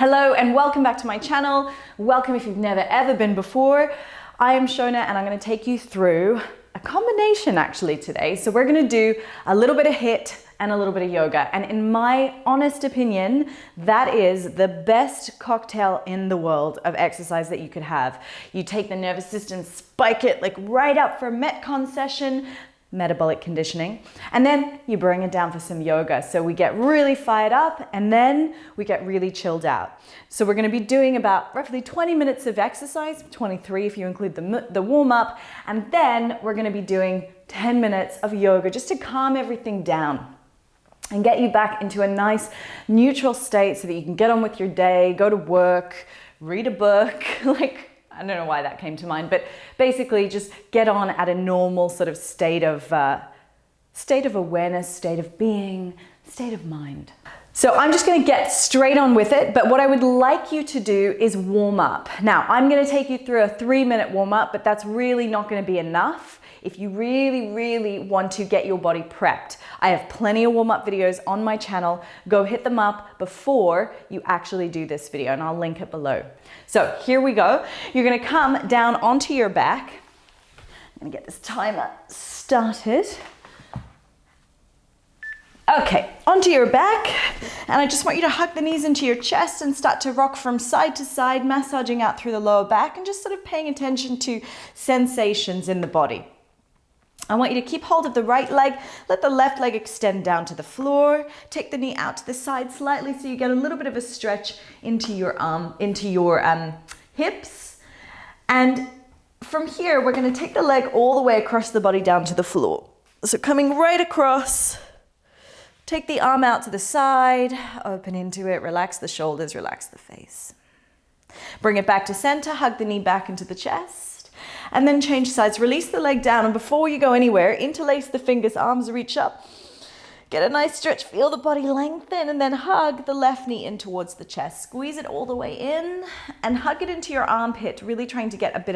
Hello and welcome back to my channel. Welcome if you've never ever been before. I am Shona and I'm going to take you through a combination actually today. So we're going to do a little bit of HIIT and a little bit of yoga. And in my honest opinion, that is the best cocktail in the world of exercise that you could have. You take the nervous system, spike it like right up for a Metcon session, metabolic conditioning, and then you bring it down for some yoga. So we get really fired up and then we get really chilled out. So we're going to be doing about roughly 20 minutes of exercise, 23 if you include the warm up, and then we're going to be doing 10 minutes of yoga just to calm everything down and get you back into a nice neutral state so that you can get on with your day, go to work, read a book, I don't know why that came to mind, but basically just get on at a normal sort of state of awareness, state of being, state of mind. So I'm just going to get straight on with it, but what I would like you to do is warm up. Now, I'm going to take you through a 3-minute warm up, but that's really not going to be enough if you really want to get your body prepped. I have plenty of warm-up videos on my channel. Go hit them up before you actually do this video, and I'll link it below. So here we go. You're gonna come down onto your back. I'm gonna get this timer started. Okay, onto your back, and I just want you to hug the knees into your chest and start to rock from side to side, massaging out through the lower back and just sort of paying attention to sensations in the body. I want you to keep hold of the right leg, let the left leg extend down to the floor, take the knee out to the side slightly so you get a little bit of a stretch into your hips. And from here, we're going to take the leg all the way across the body down to the floor. So coming right across, take the arm out to the side, open into it, relax the shoulders, relax the face. Bring it back to center, hug the knee back into the chest. And then change sides, release the leg down, and before you go anywhere, interlace the fingers, arms reach up. Get a nice stretch, feel the body lengthen, and then hug the left knee in towards the chest. Squeeze it all the way in and hug it into your armpit, really trying to get a bit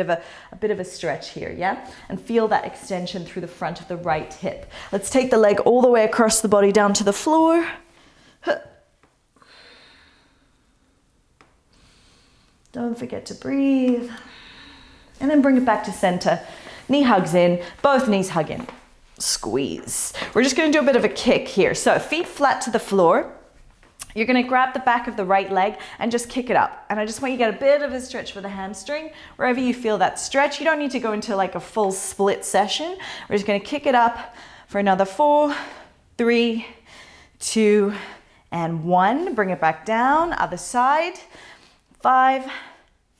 of a stretch here, yeah? And feel that extension through the front of the right hip. Let's take the leg all the way across the body down to the floor. Don't forget to breathe. And then bring it back to center. Knee hugs in, both knees hug in. Squeeze. We're just going to do a bit of a kick here. So feet flat to the floor. You're going to grab the back of the right leg and just kick it up. And I just want you to get a bit of a stretch for the hamstring. Wherever you feel that stretch, you don't need to go into like a full split session. We're just going to kick it up for another 4, 3, 2, and 1. Bring it back down, other side. 5,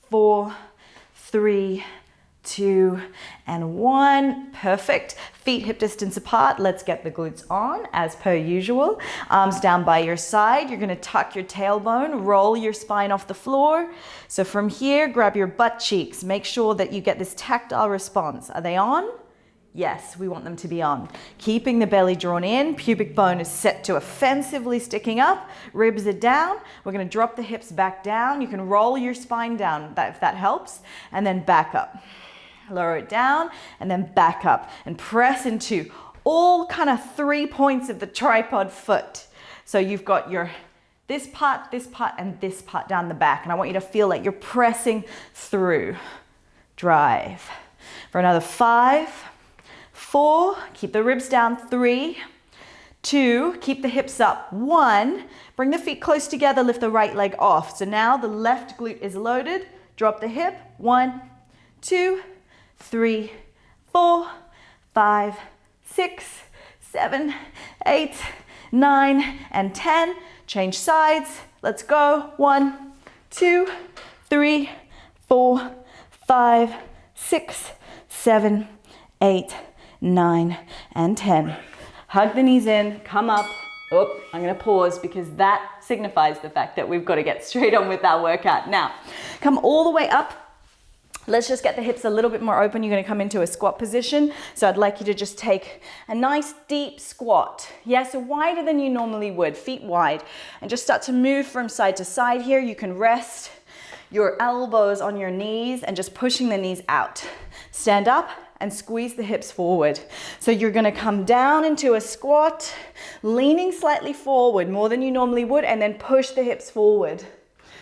4, 3, 2, and 1. Perfect. Feet hip distance apart. Let's get the glutes on as per usual. Arms down by your side. You're going to tuck your tailbone, roll your spine off the floor. So from here, grab your butt cheeks. Make sure that you get this tactile response. Are they on? Yes, we want them to be on. Keeping the belly drawn in, pubic bone is set to offensively sticking up, ribs are down. We're going to drop the hips back down. You can roll your spine down if that helps, and then back up. Lower it down, and then back up, and press into all kind of 3 points of the tripod foot. So you've got your this part, and this part down the back, and I want you to feel like you're pressing through. Drive. For another 5, 4, keep the ribs down. 3, 2, keep the hips up. 1, bring the feet close together, lift the right leg off. So now the left glute is loaded. Drop the hip. 1, 2, 3, 4, 5, 6, 7, 8, 9, and 10. Change sides. Let's go. 1, 2, 3, 4, 5, 6, 7, 8, 9, and 10. Hug the knees in, come up. Oh, I'm going to pause because that signifies the fact that we've got to get straight on with that workout. Now, come all the way up. Let's just get the hips a little bit more open. You're going to come into a squat position. So I'd like you to just take a nice deep squat. Yeah, so wider than you normally would, feet wide. And just start to move from side to side here. You can rest your elbows on your knees and just pushing the knees out. Stand up and squeeze the hips forward. So you're gonna come down into a squat, leaning slightly forward, more than you normally would, and then push the hips forward.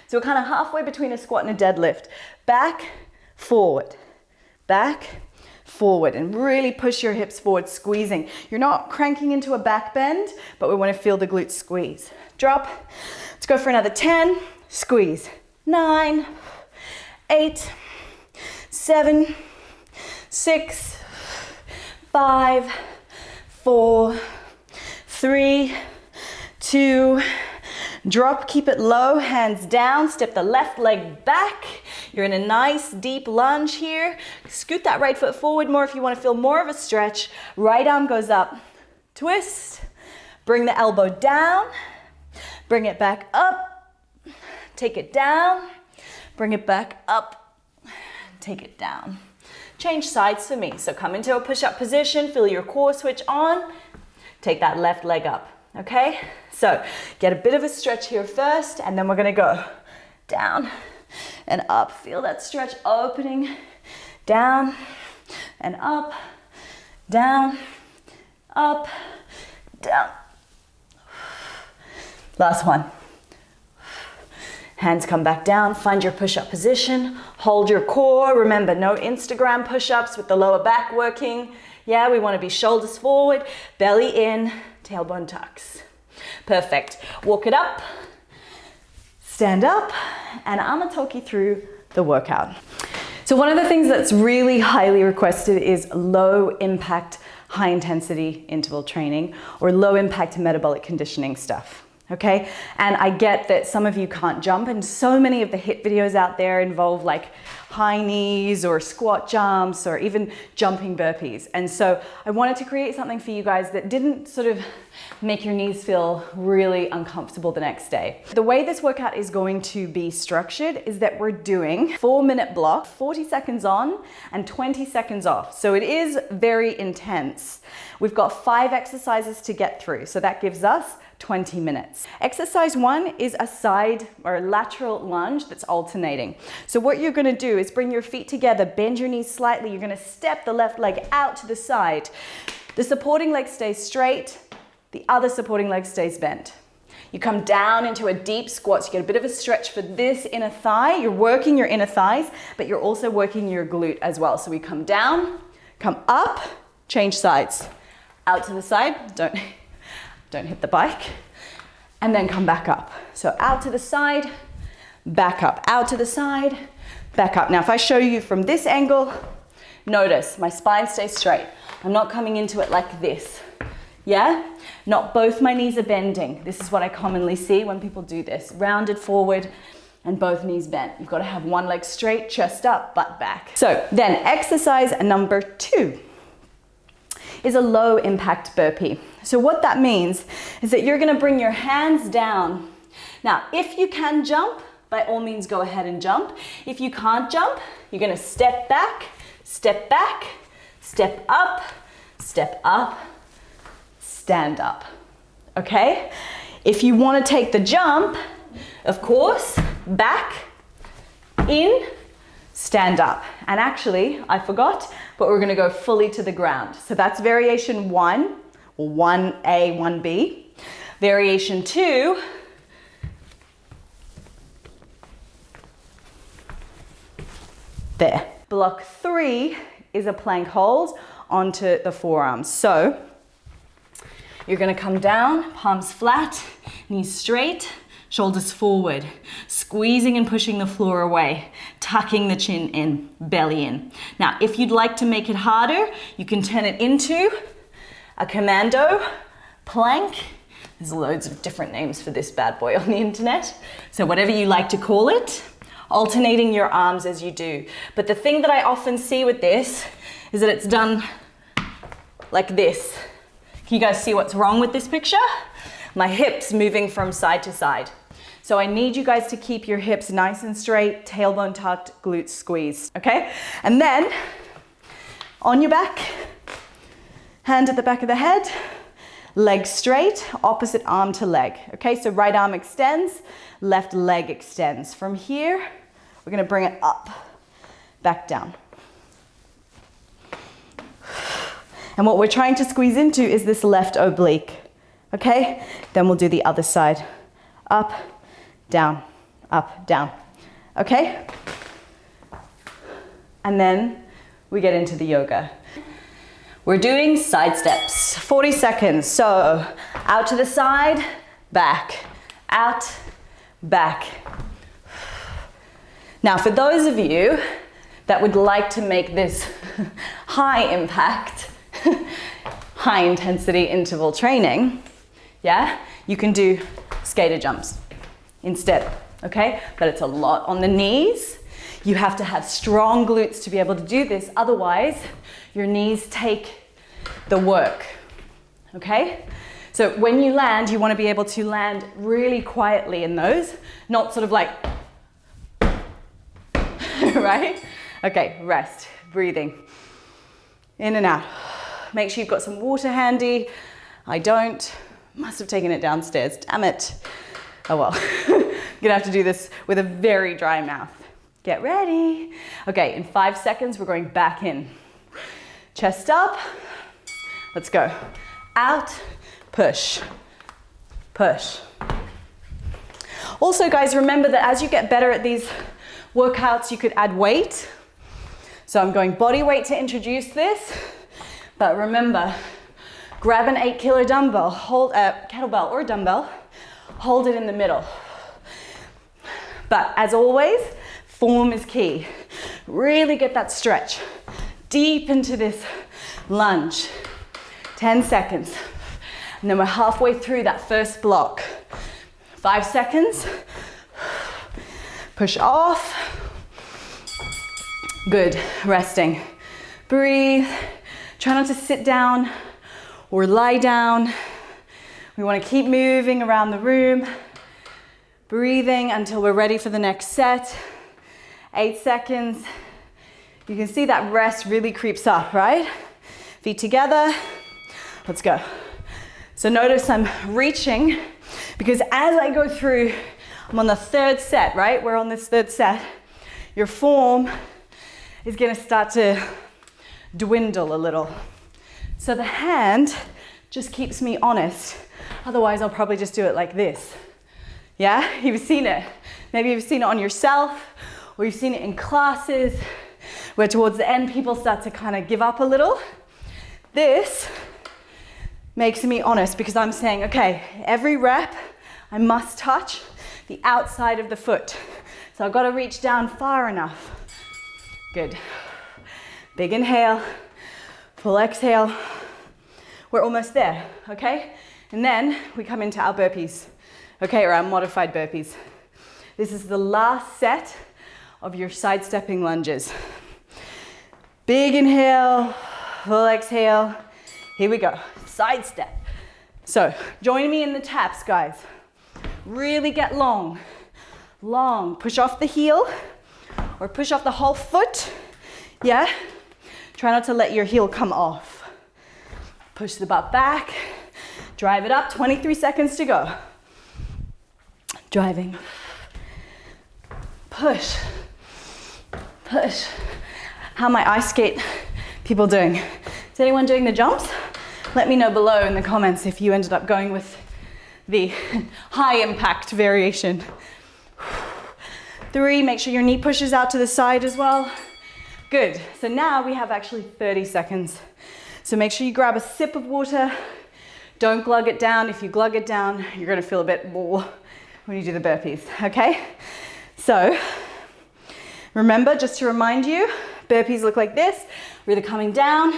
So we're kind of halfway between a squat and a deadlift. Back, forward, and really push your hips forward, squeezing. You're not cranking into a back bend, but we want to feel the glutes squeeze. Drop. Let's go for another 10. Squeeze. 9, 8, 7, 6, 5, 4, 3, 2, drop, keep it low, hands down, step the left leg back. You're in a nice deep lunge here. Scoot that right foot forward more if you want to feel more of a stretch. Right arm goes up, twist, bring the elbow down, bring it back up, take it down, bring it back up, take it down. Change sides for me. So come into a push-up position, feel your core switch on, take that left leg up, okay? So get a bit of a stretch here first, and then we're gonna go down and up. Feel that stretch opening, down and up, down, up, down. Last one. Hands come back down, find your push-up position, hold your core. Remember, no Instagram push-ups with the lower back working. Yeah, we wanna be shoulders forward, belly in, tailbone tucks. Perfect. Walk it up, stand up, and I'm gonna talk you through the workout. So one of the things that's really highly requested is low impact, high intensity interval training or low impact metabolic conditioning stuff. Okay, and I get that some of you can't jump, and so many of the HIIT videos out there involve like high knees or squat jumps or even jumping burpees. And so I wanted to create something for you guys that didn't sort of make your knees feel really uncomfortable the next day. The way this workout is going to be structured is that we're doing 4-minute block, 40 seconds on and 20 seconds off. So it is very intense. We've got 5 exercises to get through, so that gives us 20 minutes. Exercise 1 is a side or a lateral lunge that's alternating. So what you're gonna do is bring your feet together, bend your knees slightly. You're gonna step the left leg out to the side. The supporting leg stays straight, the other supporting leg stays bent. You come down into a deep squat, so you get a bit of a stretch for this inner thigh. You're working your inner thighs, but you're also working your glute as well. So we come down, come up, change sides. Out to the side, don't hit the bike, and then come back up. So out to the side, back up, out to the side, back up. Now if I show you from this angle, notice my spine stays straight. I'm not coming into it like this, yeah? Not both my knees are bending. This is what I commonly see when people do this. Rounded forward and both knees bent. You've got to have one leg straight, chest up, butt back. So then exercise number 2 is a low impact burpee. So what that means is that you're gonna bring your hands down. Now, if you can jump, by all means go ahead and jump. If you can't jump, you're gonna step back, step up, stand up, okay? If you wanna take the jump, of course, back, in, stand up. And actually, I forgot, but we're gonna go fully to the ground. So that's variation 1, or 1A, 1B. Variation 2, there. Block 3 is a plank hold onto the forearms. So you're gonna come down, palms flat, knees straight, shoulders forward, squeezing and pushing the floor away, tucking the chin in, belly in. Now, if you'd like to make it harder, you can turn it into a commando plank. There's loads of different names for this bad boy on the internet. So whatever you like to call it, alternating your arms as you do. But the thing that I often see with this is that it's done like this. Can you guys see what's wrong with this picture? My hips moving from side to side. So I need you guys to keep your hips nice and straight, tailbone tucked, glutes squeezed, okay? And then on your back, hand at the back of the head, leg straight, opposite arm to leg, okay? So right arm extends, left leg extends. From here, we're gonna bring it up, back down. And what we're trying to squeeze into is this left oblique, okay? Then we'll do the other side. Up, down, up, down. Okay? And then we get into the yoga. We're doing side steps, 40 seconds. So out to the side, back, out, back. Now for those of you that would like to make this high impact, high intensity interval training, yeah, you can do skater jumps instead, okay? But it's a lot on the knees. You have to have strong glutes to be able to do this. Otherwise, your knees take the work, okay? So when you land, you want to be able to land really quietly in those, not sort of like, right? Okay, rest, breathing, in and out. Make sure you've got some water handy. I don't. Must have taken it downstairs, damn it. Oh well, I'm gonna have to do this with a very dry mouth. Get ready. Okay, in 5 seconds, we're going back in. Chest up, let's go. Out, push, push. Also guys, remember that as you get better at these workouts, you could add weight. So I'm going body weight to introduce this, but remember, grab an 8 kilo dumbbell, hold a kettlebell or dumbbell, hold it in the middle. But as always, form is key. Really get that stretch deep into this lunge. 10 seconds. And then we're halfway through that first block. 5 seconds. Push off. Good, resting. Breathe. Try not to sit down or lie down. We want to keep moving around the room. Breathing until we're ready for the next set. 8 seconds. You can see that rest really creeps up, right? Feet together. Let's go. So notice I'm reaching because as I go through, I'm on the third set, right? We're on this third set. Your form is going to start to dwindle a little. So the hand just keeps me honest. Otherwise, I'll probably just do it like this. Yeah, you've seen it. Maybe you've seen it on yourself, or you've seen it in classes, where towards the end, people start to kind of give up a little. This makes me honest because I'm saying, okay, every rep, I must touch the outside of the foot. So I've got to reach down far enough. Good. Big inhale, full exhale. We're almost there, okay? And then we come into our burpees, okay, or our modified burpees. This is the last set of your sidestepping lunges. Big inhale, full exhale. Here we go, side step. So join me in the taps, guys. Really get long, long. Push off the heel or push off the whole foot, yeah? Try not to let your heel come off. Push the butt back, drive it up, 23 seconds to go. Driving. Push, push. How are my ice skate people doing? Is anyone doing the jumps? Let me know below in the comments if you ended up going with the high impact variation. 3, make sure your knee pushes out to the side as well. Good, so now we have actually 30 seconds. So make sure you grab a sip of water. Don't glug it down. If you glug it down, you're gonna feel a bit more when you do the burpees, okay? So remember, just to remind you, burpees look like this. We're either coming down,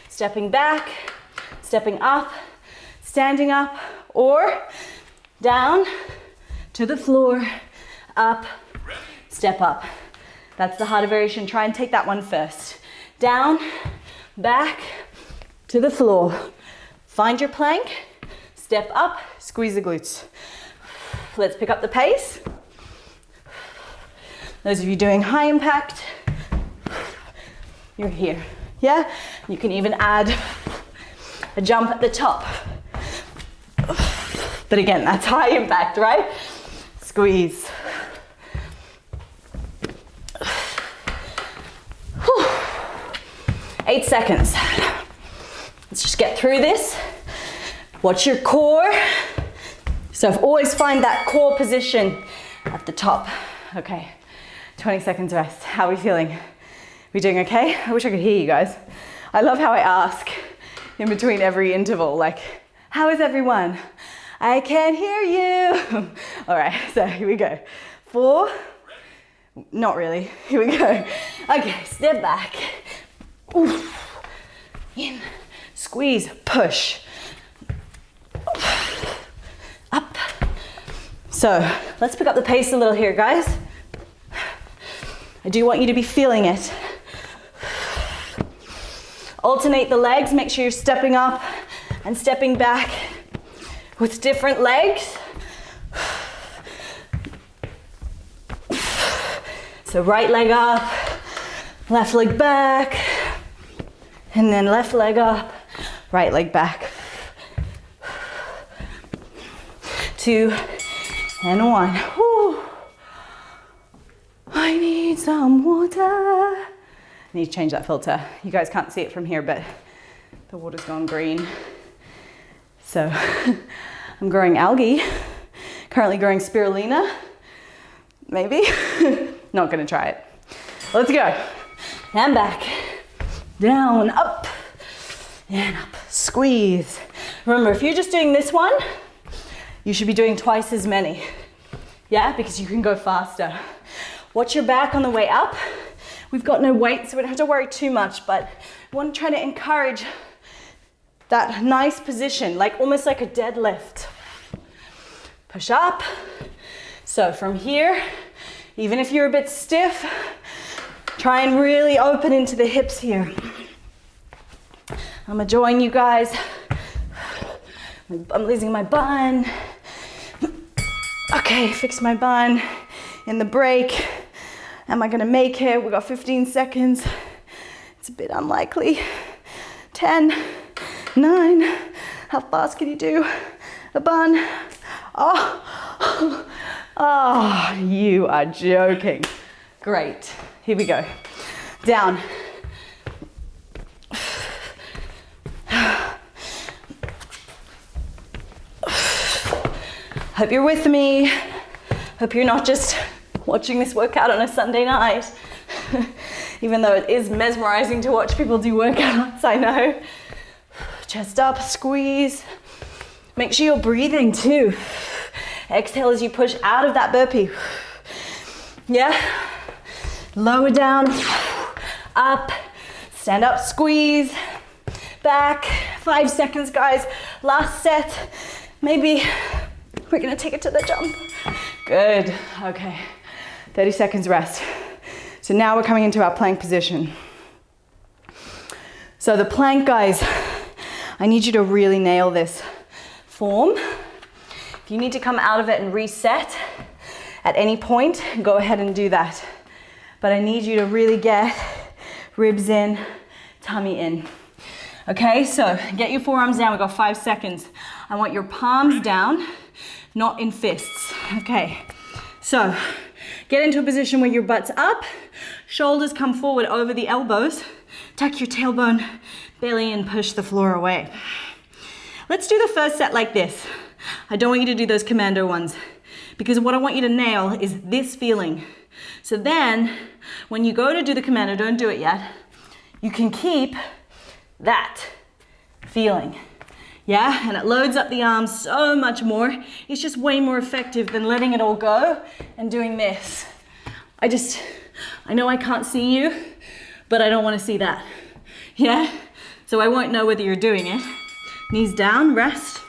stepping back, stepping up, standing up, or down to the floor, up, step up. That's the harder variation. Try and take that one first. Down, back, to the floor. Find your plank, step up, squeeze the glutes. Let's pick up the pace. Those of you doing high impact, you're here, yeah? You can even add a jump at the top. But again, that's high impact, right? Squeeze. Whew. 8 seconds. Let's just get through this. Watch your core. So always find that core position at the top. Okay, 20 seconds rest. How are we feeling? We doing okay? I wish I could hear you guys. I love how I ask in between every interval, like, how is everyone? I can't hear you. All right, so here we go. 4, not really, here we go. Okay, step back. Oof. In, squeeze, push. Up. So let's pick up the pace a little here, guys. I do want you to be feeling it. Alternate the legs, make sure you're stepping up and stepping back with different legs. So right leg up, left leg back, and then left leg up, right leg back. 2 and 1. Whew. I need some water. I need to change that filter. You guys can't see it from here, but the water's gone green. So I'm growing algae, currently growing spirulina, maybe. Not gonna try it. Let's go. And back, down, up, and up. Squeeze. Remember, if you're just doing this one, you should be doing twice as many. Yeah, because you can go faster. Watch your back on the way up. We've got no weight, so we don't have to worry too much, but I want to try to encourage that nice position, like almost like a deadlift. Push up. So from here, even if you're a bit stiff, try and really open into the hips here. I'm gonna join you guys. I'm losing my bun. Okay, fix my bun in the break. Am I gonna make it? We got 15 seconds. It's a bit unlikely. 10, 9, how fast can you do a bun? Oh, you are joking. Great, here we go. Down. Hope you're with me. Hope you're not just watching this workout on a Sunday night. Even though it is mesmerizing to watch people do workouts, I know. Chest up, squeeze. Make sure you're breathing too. Exhale as you push out of that burpee. Yeah. Lower down, up, stand up, squeeze, back. 5 seconds, guys. Last set. Maybe we're gonna take it to the jump. Good, okay. 30 seconds rest. So now we're coming into our plank position. So the plank, guys, I need you to really nail this form. If you need to come out of it and reset at any point, go ahead and do that. But I need you to really get ribs in, tummy in. Okay, so get your forearms down. We've got 5 seconds. I want your palms down, not in fists. Okay, so get into a position where your butt's up, shoulders come forward over the elbows, tuck your tailbone, belly in, push the floor away. Let's do the first set like this. I don't want you to do those commando ones because what I want you to nail is this feeling. So then when you go to do the commando, don't do it yet, you can keep that feeling. Yeah, and it loads up the arms so much more. It's just way more effective than letting it all go and doing this. I know I can't see you, but I don't want to see that. Yeah, so I won't know whether you're doing it. Knees down, rest.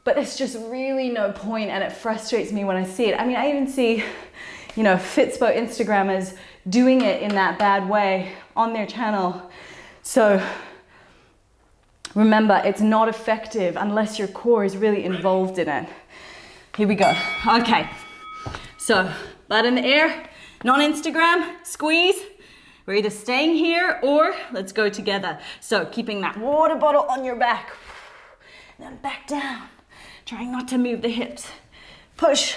But it's just really no point, and it frustrates me when I see it. I mean, I even see, you know, Fitspo Instagrammers doing it in that bad way on their channel. So remember, it's not effective unless your core is really involved in it. Here we go. Okay, so butt in the air, non-Instagram, squeeze. We're either staying here or let's go together. So keeping that water bottle on your back, then back down. Trying not to move the hips. Push.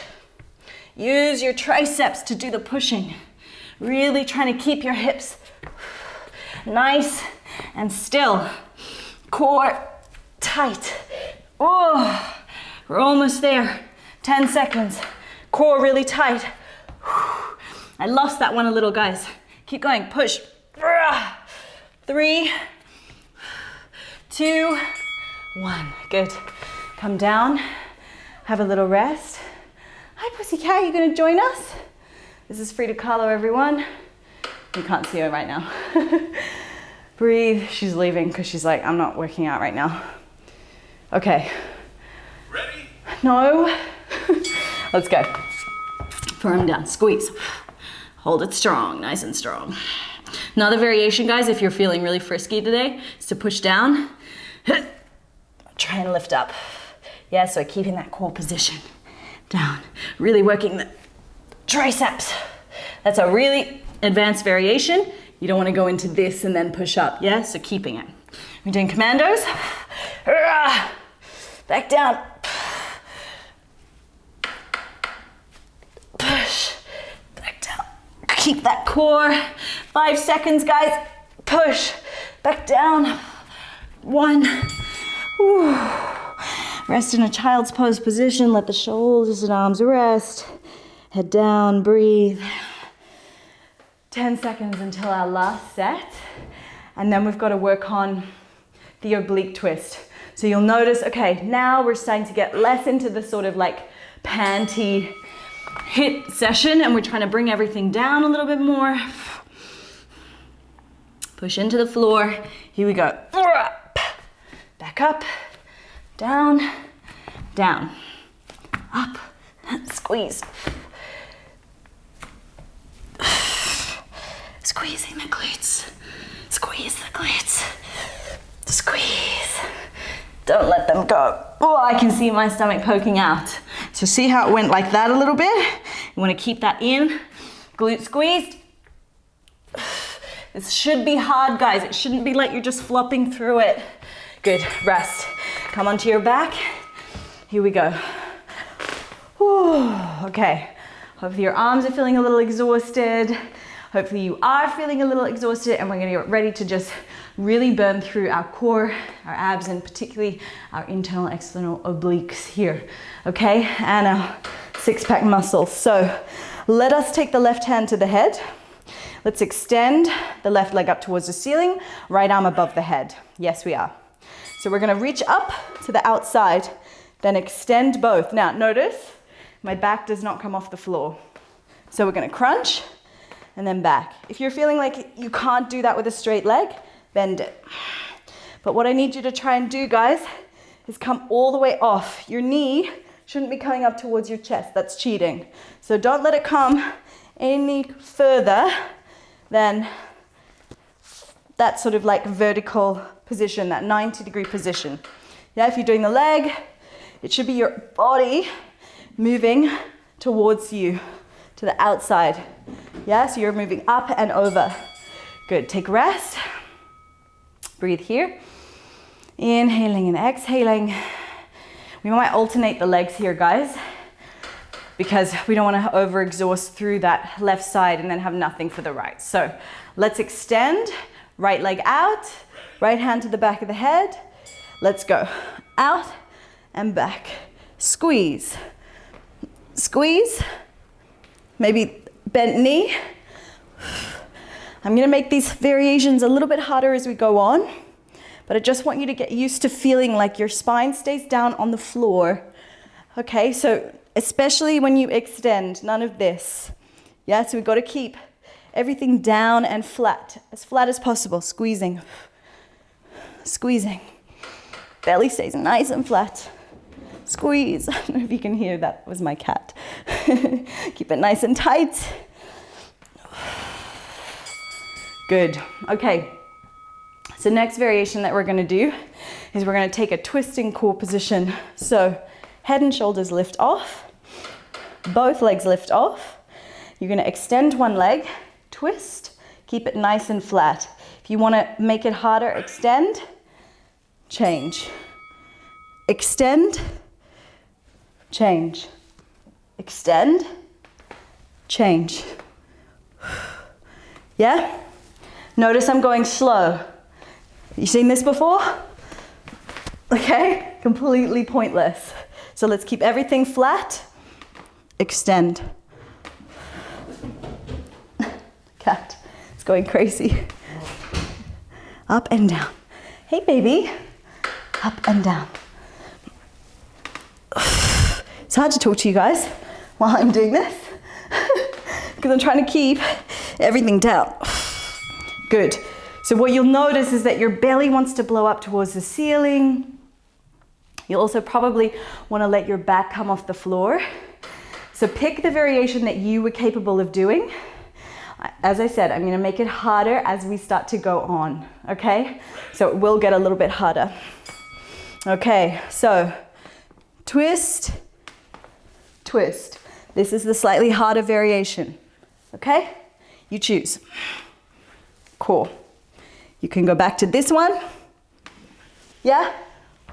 Use your triceps to do the pushing. Really trying to keep your hips nice and still. Core tight. Oh, we're almost there. 10 seconds. core really tight. I lost that one a little, guys. Keep going, push. 3, 2, 1. Good. Come down, have a little rest. Hi, pussycat, you gonna join us? This is Frida Kahlo, everyone. You can't see her right now. Breathe. She's leaving because she's like, I'm not working out right now. Okay. Ready? No. Let's go. Firm down, squeeze. Hold it strong, nice and strong. Another variation, guys, if you're feeling really frisky today, is to push down. Try and lift up. Yeah, so keeping that core position. Down. Really working the triceps. That's a really advanced variation. You don't want to go into this and then push up, yeah? So keeping it. We're doing commandos. Back down. Push. Back down. Keep that core. 5 seconds, guys. Push. Back down. 1. Whew. Rest in a child's pose position. Let the shoulders and arms rest. Head down, breathe. 10 seconds until our last set. And then we've got to work on the oblique twist. So you'll notice, okay, now we're starting to get less into the sort of like panty HIIT session, and we're trying to bring everything down a little bit more. Push into the floor. Here we go. Back up, down, down, up, squeeze. Squeezing the glutes. Squeeze the glutes. Squeeze. Don't let them go. Oh, I can see my stomach poking out. So see how it went like that a little bit? You want to keep that in. Glute squeezed. This should be hard, guys. It shouldn't be like you're just flopping through it. Good, rest. Come onto your back. Here we go. Whew. Okay, hopefully your arms are feeling a little exhausted. Hopefully you are feeling a little exhausted, and we're gonna get ready to just really burn through our core, our abs, and particularly our internal, external obliques here, okay? And our six-pack muscles. So let us take the left hand to the head. Let's extend the left leg up towards the ceiling, right arm above the head. Yes, we are. So we're gonna reach up to the outside, then extend both. Now notice, my back does not come off the floor. So we're gonna crunch, and then back. If you're feeling like you can't do that with a straight leg, bend it. But what I need you to try and do, guys, is come all the way off. Your knee shouldn't be coming up towards your chest. That's cheating. So don't let it come any further than that sort of like vertical position, that 90-degree position. Yeah, if you're doing the leg, it should be your body moving towards you, to the outside. Yeah, so you're moving up and over. Good, take rest. Breathe here. Inhaling and exhaling. We might alternate the legs here, guys, because we don't want to overexhaust through that left side and then have nothing for the right. So let's extend, right leg out, right hand to the back of the head. Let's go. Out and back. Squeeze. Squeeze. Maybe bent knee. I'm gonna make these variations a little bit harder as we go on, but I just want you to get used to feeling like your spine stays down on the floor. Okay, so especially when you extend, none of this. Yeah, so we've got to keep everything down and flat as possible. Squeezing, squeezing. Belly stays nice and flat. Squeeze. I don't know if you can hear, that was my cat. Keep it nice and tight. Good. Okay. So next variation that we're going to do is we're going to take a twisting core position. So head and shoulders lift off. Both legs lift off. You're going to extend one leg, twist, keep it nice and flat. If you want to make it harder, extend, change. Extend, change. Extend, change. Yeah? Notice I'm going slow. You seen this before? Okay, completely pointless. So let's keep everything flat extend. Cat is going crazy. Up and down. Hey, baby. Up and down. It's hard to talk to you guys while I'm doing this because I'm trying to keep everything down. Good. So what you'll notice is that your belly wants to blow up towards the ceiling. You'll also probably want to let your back come off the floor. So pick the variation that you were capable of doing. As I said, I'm going to make it harder as we start to go on, okay? So it will get a little bit harder. Okay, so twist, twist. This is the slightly harder variation, okay? You choose. Cool. You can go back to this one, yeah?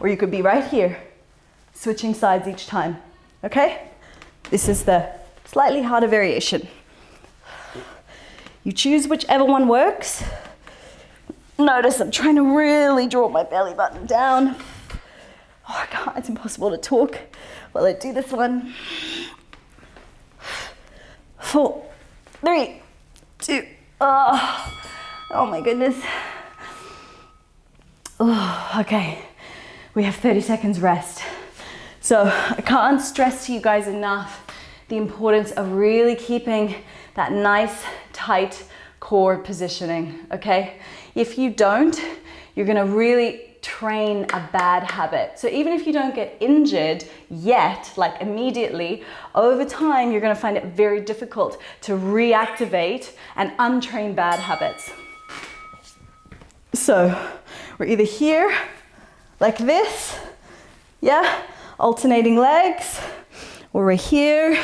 Or you could be right here, switching sides each time, okay? This is the slightly harder variation. You choose whichever one works. Notice I'm trying to really draw my belly button down. Oh God, it's impossible to talk while I do this one. 4, 3, 2, oh my goodness. Oh, okay, we have 30 seconds rest. So I can't stress to you guys enough the importance of really keeping that nice, tight core positioning, okay? If you don't, you're gonna really train a bad habit. So even if you don't get injured yet, like immediately, over time, you're gonna find it very difficult to reactivate and untrain bad habits. So we're either here, like this, yeah, alternating legs, or we're here,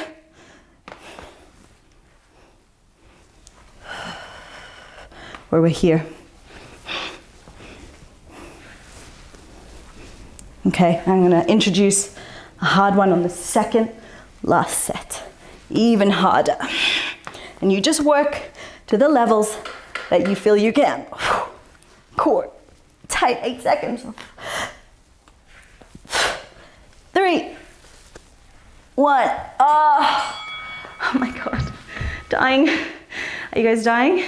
or we're here. Okay, I'm gonna introduce a hard one on the second last set, even harder. And you just work to the levels that you feel you can. Core, tight, 8 seconds. 3, 1, oh my God, dying. Are you guys dying?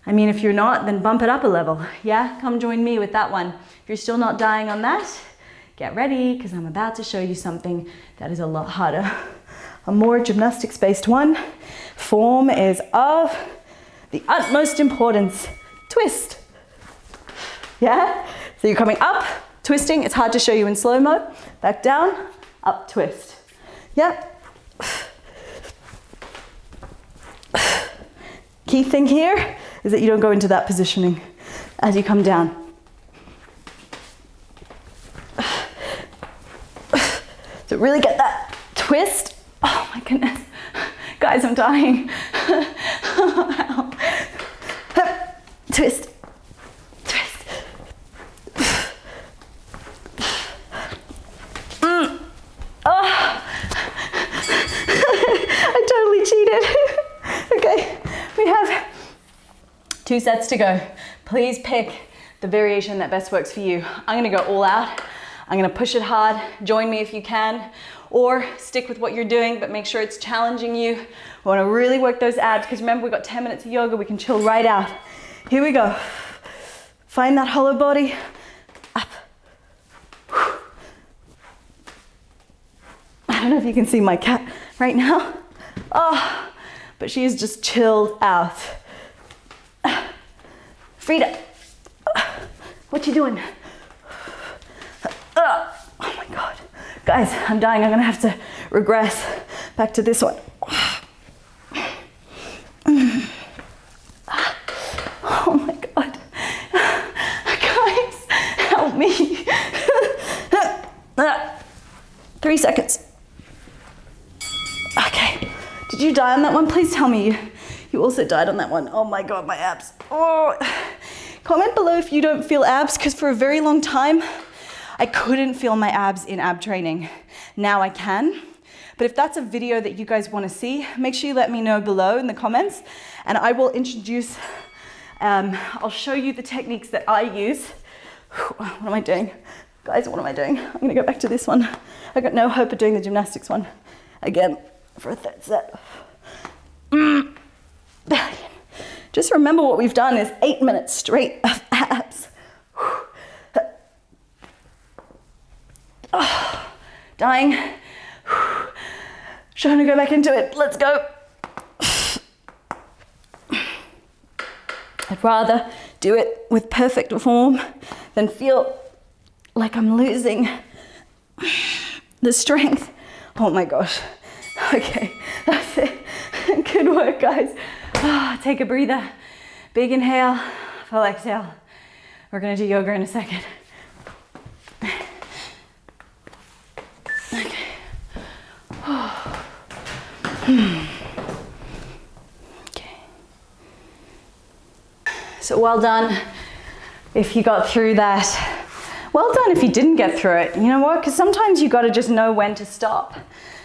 I mean, if you're not, then bump it up a level. Yeah, come join me with that one. If you're still not dying on that, get ready, because I'm about to show you something that is a lot harder. A more gymnastics-based one. Form is of the utmost importance. Twist. Yeah? So you're coming up, twisting. It's hard to show you in slow-mo. Back down, up, twist. Yeah? Key thing here is that you don't go into that positioning as you come down. So really get that twist. Oh my goodness. Guys, I'm dying. Twist. Twist. Oh. I totally cheated. Okay, we have 2 sets to go. Please pick the variation that best works for you. I'm gonna go all out. I'm gonna push it hard. Join me if you can, or stick with what you're doing, but make sure it's challenging you. We wanna really work those abs, because remember, we've got 10 minutes of yoga. We can chill right out. Here we go. Find that hollow body. Up. I don't know if you can see my cat right now. Oh, but she is just chilled out. Frida, what you doing? Oh my God. Guys, I'm dying. I'm gonna have to regress back to this one. Oh my God. Guys, help me. 3 seconds. Okay. Did you die on that one? Please tell me you also died on that one. Oh my God, my abs. Oh. Comment below if you don't feel abs, because for a very long time, I couldn't feel my abs in ab training. Now I can. But if that's a video that you guys want to see, make sure you let me know below in the comments, and I will introduce, I'll show you the techniques that I use. What am I doing? Guys, what am I doing? I'm gonna go back to this one. I got no hope of doing the gymnastics one again. for a third set. Just remember what we've done is 8 minutes straight of abs. Oh, dying. Trying to go back into it. Let's go. I'd rather do it with perfect form than feel like I'm losing the strength. Oh my gosh. Okay, that's it. Good work, guys. Take a breather. Big inhale, full exhale. We're gonna do yoga in a second. Okay. Okay. So well done if you got through that. Well done if you didn't get through it. You know what? Because sometimes you got to just know when to stop.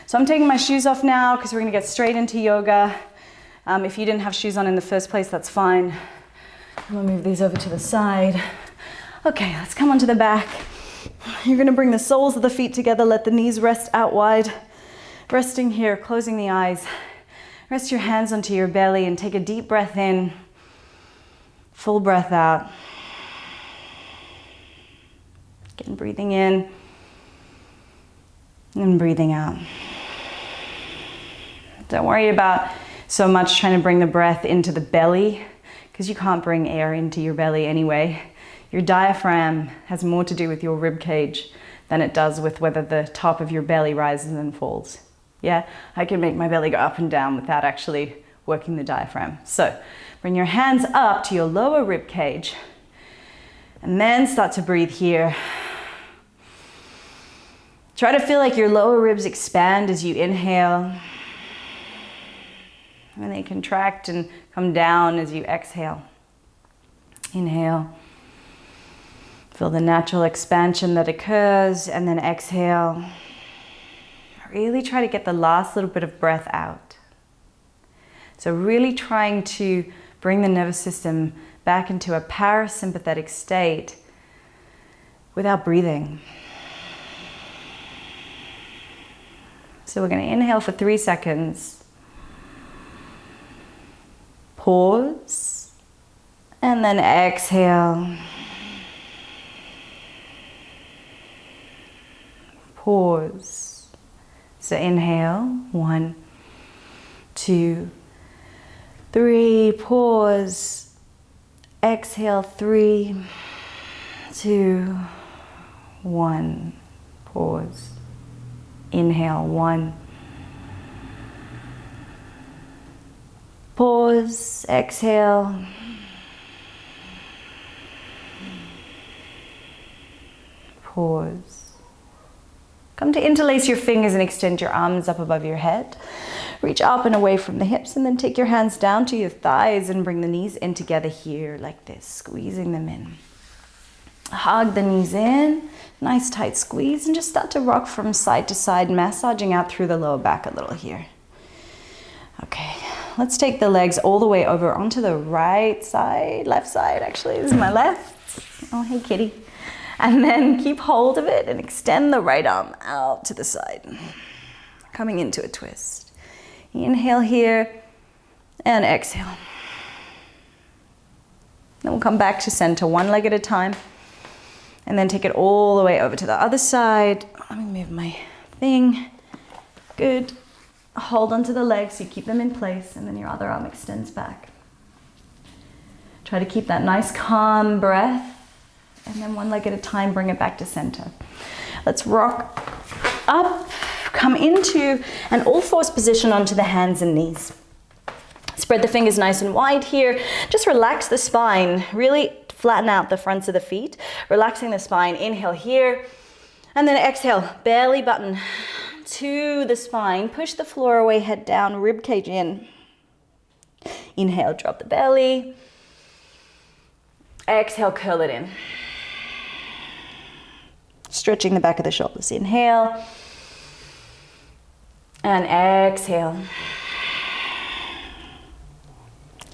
So I'm taking my shoes off now because we're going to get straight into yoga. If you didn't have shoes on in the first place, that's fine. I'm going to move these over to the side. Okay, let's come onto the back. You're going to bring the soles of the feet together. Let the knees rest out wide. Resting here, closing the eyes. Rest your hands onto your belly and take a deep breath in. Full breath out. Again, breathing in and breathing out. Don't worry about so much trying to bring the breath into the belly because you can't bring air into your belly anyway. Your diaphragm has more to do with your rib cage than it does with whether the top of your belly rises and falls. Yeah, I can make my belly go up and down without actually working the diaphragm. So bring your hands up to your lower rib cage and then start to breathe here. Try to feel like your lower ribs expand as you inhale. And they contract and come down as you exhale. Inhale. Feel the natural expansion that occurs, and then exhale. Really try to get the last little bit of breath out. So really trying to bring the nervous system back into a parasympathetic state without breathing. So we're going to inhale for 3 seconds. Pause. And then exhale. Pause. So inhale. 1, 2, 3. Pause. Exhale. 3, 2, 1. Pause. Inhale. 1. Pause. Exhale. Pause. Come to interlace your fingers and extend your arms up above your head. Reach up and away from the hips, and then take your hands down to your thighs and bring the knees in together here like this, squeezing them in. Hug the knees in, nice tight squeeze, and just start to rock from side to side, massaging out through the lower back a little here. Okay, let's take the legs all the way over onto the right side, left side actually, this is my left. Oh, hey kitty. And then keep hold of it and extend the right arm out to the side, coming into a twist. Inhale here and exhale. Then we'll come back to center, one leg at a time, and then take it all the way over to the other side. Let me move my thing. Good. Hold onto the legs so you keep them in place, and then your other arm extends back. Try to keep that nice calm breath. And then one leg at a time, bring it back to center. Let's rock up, come into an all-fours position onto the hands and knees. Spread the fingers nice and wide here. Just relax the spine. Really flatten out the fronts of the feet. Relaxing the spine. Inhale here. And then exhale, belly button to the spine. Push the floor away, head down, rib cage in. Inhale, drop the belly. Exhale, curl it in. Stretching the back of the shoulders. Inhale. And exhale.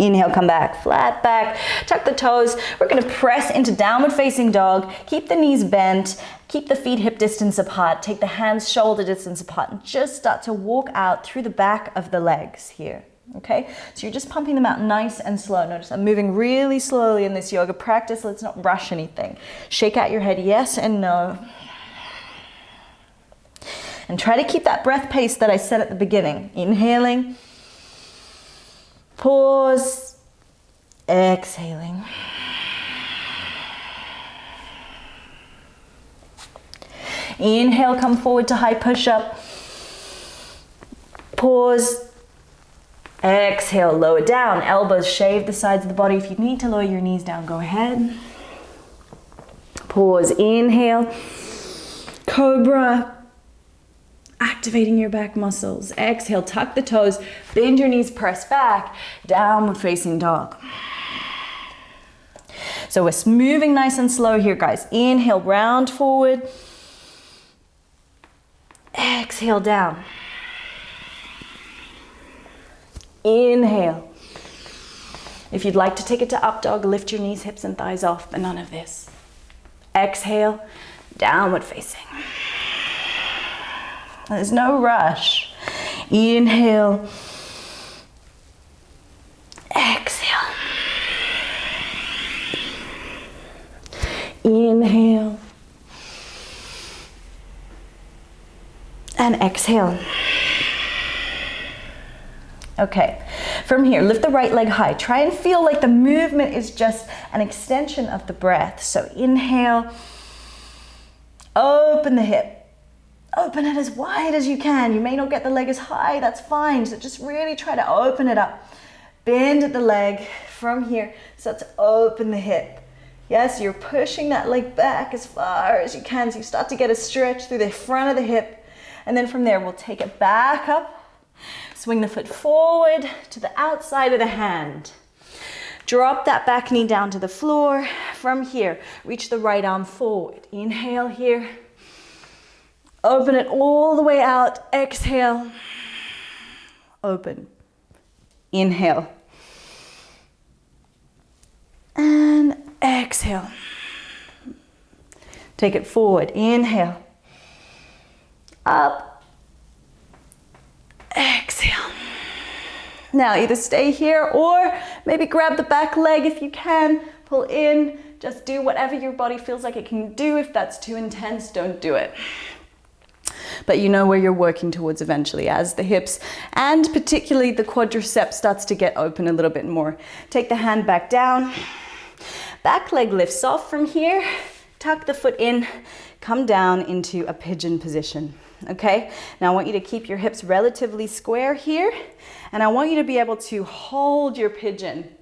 Inhale, come back, flat back, tuck the toes. We're gonna press into downward facing dog. Keep the knees bent, keep the feet hip distance apart, take the hands shoulder distance apart, and just start to walk out through the back of the legs here, okay? So you're just pumping them out nice and slow. Notice I'm moving really slowly in this yoga practice. Let's not rush anything. Shake out your head, yes and no. And try to keep that breath pace that I said at the beginning. Inhaling. Pause, exhaling. Inhale, come forward to high push-up. Pause, exhale, lower down. Elbows shave the sides of the body. If you need to lower your knees down, go ahead. Pause, inhale, cobra. Activating your back muscles. Exhale, tuck the toes, bend your knees, press back, downward facing dog. So we're moving nice and slow here, guys. Inhale, round forward. Exhale, down. Inhale. If you'd like to take it to up dog, lift your knees, hips, and thighs off, but none of this. Exhale, downward facing. There's no rush. Inhale. Exhale. Inhale. And exhale. Okay, from here, lift the right leg high. Try and feel like the movement is just an extension of the breath. So inhale. Open the hip. Open it as wide as you can. You may not get the leg as high, that's fine. So just really try to open it up. Bend at the leg from here. Start to open the hip. Yes, you're pushing that leg back as far as you can. So you start to get a stretch through the front of the hip. And then from there, we'll take it back up. Swing the foot forward to the outside of the hand. Drop that back knee down to the floor. From here, reach the right arm forward. Inhale here. Open it all the way out. Exhale. Open. Inhale. And exhale. Take it forward. Inhale. Up. Exhale. Now either stay here or maybe grab the back leg if you can. Pull in. Just do whatever your body feels like it can do. If that's too intense, don't do it. But you know where you're working towards eventually as the hips and particularly the quadricep starts to get open a little bit more. Take the hand back down. Back leg lifts off from here. Tuck the foot in. Come down into a pigeon position. Okay? Now I want you to keep your hips relatively square here. And I want you to be able to hold your pigeon.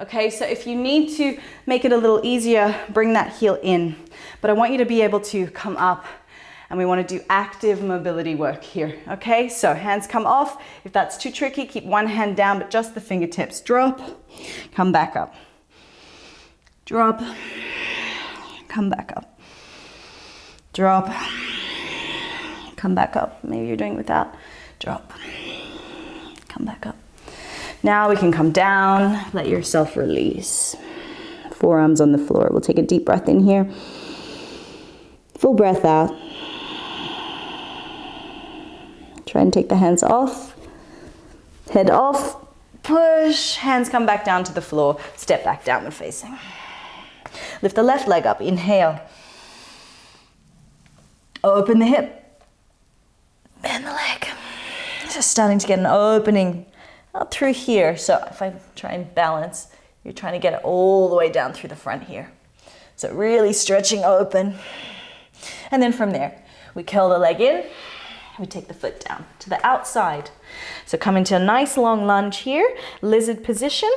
Okay? So if you need to make it a little easier, bring that heel in. But I want you to be able to come up. And we want to do active mobility work here, okay? So hands come off. If that's too tricky, keep one hand down, but just the fingertips. Drop, come back up. Drop, come back up. Drop, come back up. Maybe you're doing it without. Drop, come back up. Now we can come down, let yourself release. Forearms on the floor. We'll take a deep breath in here. Full breath out. Try and take the hands off, head off, push, hands come back down to the floor, step back downward facing. Lift the left leg up, inhale. Open the hip, bend the leg. Just starting to get an opening out through here. So if I try and balance, you're trying to get it all the way down through the front here. So really stretching open. And then from there, we curl the leg in. We take the foot down to the outside. So come into a nice long lunge here, lizard position.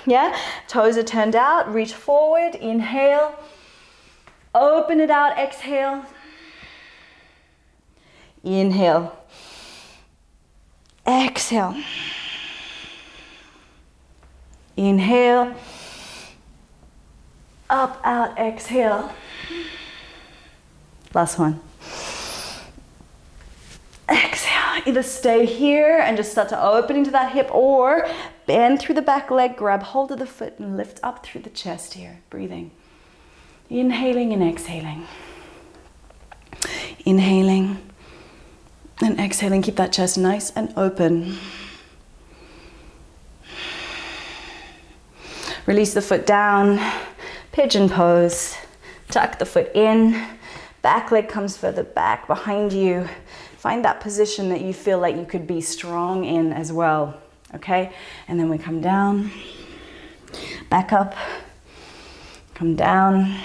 Yeah, toes are turned out, reach forward, inhale, open it out, exhale. Inhale, exhale. Inhale, up, out, exhale. Last one. Exhale, either stay here and just start to open into that hip or Bend through the back leg, grab hold of the foot and lift up through the chest here, breathing. Inhaling and exhaling. Inhaling and exhaling. Keep that chest nice and open. Release the foot down, pigeon pose. Tuck the foot in, back leg comes further back behind you. Find that position that you feel like you could be strong in as well, okay? And then we come down, back up, come down.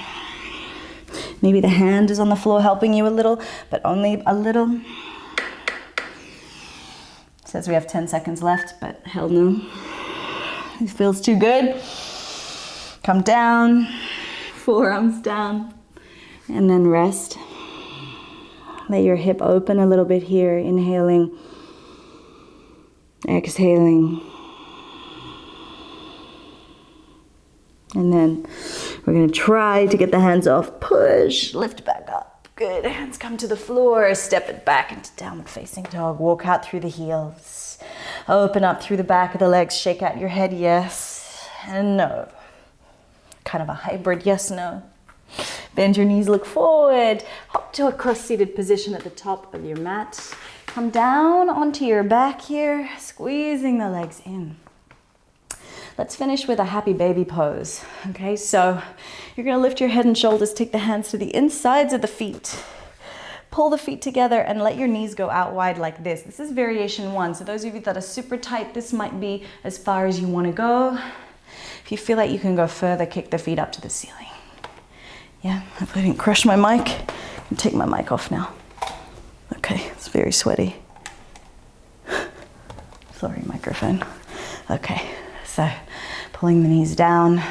Maybe the hand is on the floor helping you a little, but only a little. Says we have 10 seconds left, but hell no. It feels too good. Come down, forearms down, and then rest. Let your hip open a little bit here, inhaling, exhaling. And then we're gonna try to get the hands off, push, lift back up. Good, hands come to the floor, step it back into downward facing dog. Walk out through the heels. Open up through the back of the legs, shake out your head, yes and no. Kind of a hybrid yes, no. Bend your knees, look forward. Hop to a cross-seated position at the top of your mat. Come down onto your back here, squeezing the legs in. Let's finish with a happy baby pose. Okay, so you're gonna lift your head and shoulders, take the hands to the insides of the feet. Pull the feet together and let your knees go out wide like this. This is variation 1. So those of you that are super tight, this might be as far as you wanna go. If you feel like you can go further, kick the feet up to the ceiling. Yeah, hopefully I didn't crush my mic. I can take my mic off now. Okay, it's very sweaty. Sorry, microphone. Okay, so pulling the knees down,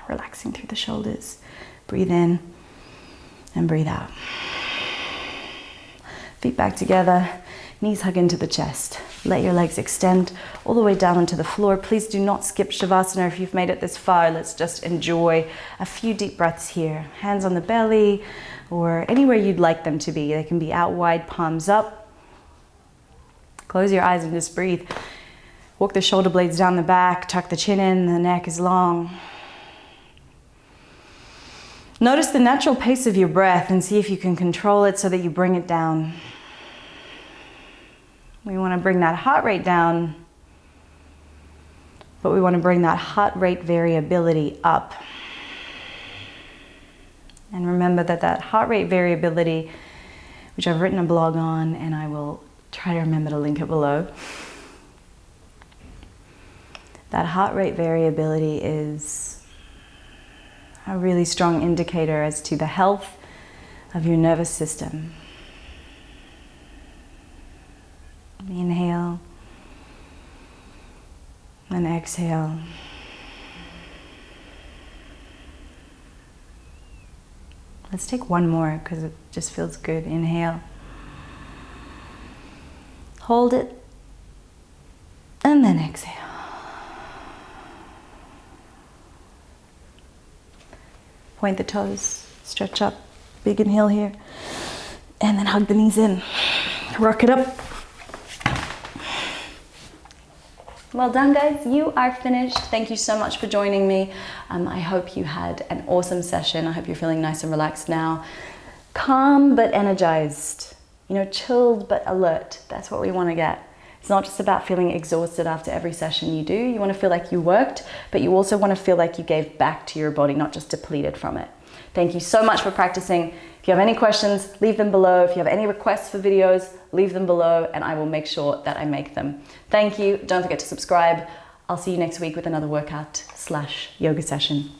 relaxing through the shoulders. Breathe in and breathe out. Feet back together, knees hug into the chest. Let your legs extend all the way down onto the floor. Please do not skip Shavasana if you've made it this far. Let's just enjoy a few deep breaths here. Hands on the belly or anywhere you'd like them to be. They can be out wide, palms up. Close your eyes and just breathe. Walk the shoulder blades down the back, tuck the chin in, the neck is long. Notice the natural pace of your breath and see if you can control it so that you bring it down. We want to bring that heart rate down, but we want to bring that heart rate variability up. And remember that heart rate variability, which I've written a blog on, and I will try to remember to link it below. That heart rate variability is a really strong indicator as to the health of your nervous system. Inhale and exhale. Let's take one more because it just feels good. Inhale. Hold it. And then exhale. Point the toes, stretch up, big inhale here. And then hug the knees in. Rock it up. Well done, guys. You are finished. Thank you so much for joining me. I hope you had an awesome session. I hope you're feeling nice and relaxed now. Calm but energized. You know, chilled but alert. That's what we want to get. It's not just about feeling exhausted after every session you do. You want to feel like you worked, but you also want to feel like you gave back to your body, not just depleted from it. Thank you so much for practicing. If you have any questions, leave them below. If you have any requests for videos, leave them below and I will make sure that I make them. Thank you. Don't forget to subscribe. I'll see you next week with another workout/yoga session.